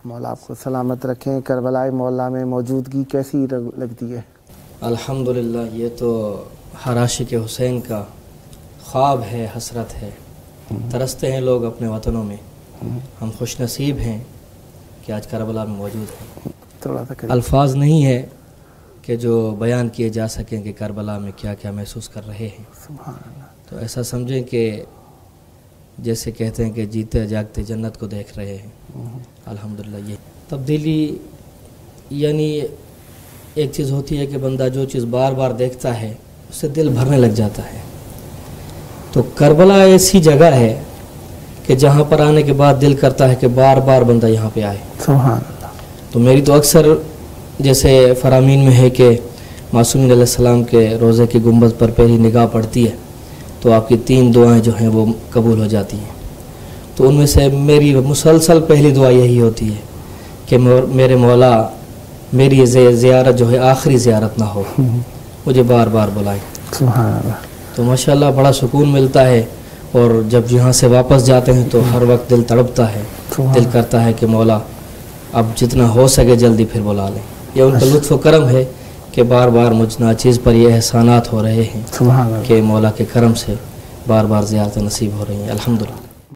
मौला आपको सलामत रखें। करबला मौला में मौजूदगी कैसी लगती है? अल्हम्दुलिल्लाह, ये तो हर आशिक हुसैन का ख्वाब है, हसरत है। तरसते हैं लोग अपने वतनों में। हम खुश नसीब हैं कि आज करबला में मौजूद हैं। थोड़ा सा अल्फाज नहीं है कि जो बयान किए जा सकें कि करबला में क्या क्या महसूस कर रहे हैं। सुभान अल्लाह। तो ऐसा समझें कि जैसे कहते हैं कि जीते जागते जन्नत को देख रहे हैं। अल्हम्दुलिल्लाह, ये तब्दीली यानी एक चीज़ होती है कि बंदा जो चीज़ बार बार देखता है उससे दिल भरने लग जाता है। तो करबला ऐसी जगह है कि जहाँ पर आने के बाद दिल करता है कि बार बार बंदा यहाँ पे आए। सुभान अल्लाह। तो मेरी तो अक्सर जैसे फरामीन में है कि मासूमीन अलैहिस्सलाम के रोज़े की गुंबद पर पहली निगाह पड़ती है तो आपकी 3 दुआएं जो हैं वो कबूल हो जाती हैं। तो उनमें से मेरी मुसलसल पहली दुआ यही होती है कि मेरे मौला मेरी ज़ियारत जो है आखिरी ज़ियारत ना हो, मुझे बार बार बुलाए। सुभान अल्लाह। तो माशाल्लाह बड़ा सुकून मिलता है। और जब यहाँ से वापस जाते हैं तो हर वक्त दिल तड़पता है, दिल करता है कि मौला अब जितना हो सके जल्दी फिर बुला लें। यह उनका लुत्फ़ करम है कि बार बार मुझ नाचीज़ पर ये एहसानात हो रहे हैं कि मौला के करम से बार बार ज़ियारत नसीब हो रही हैं। अल्हम्दुलिल्लाह।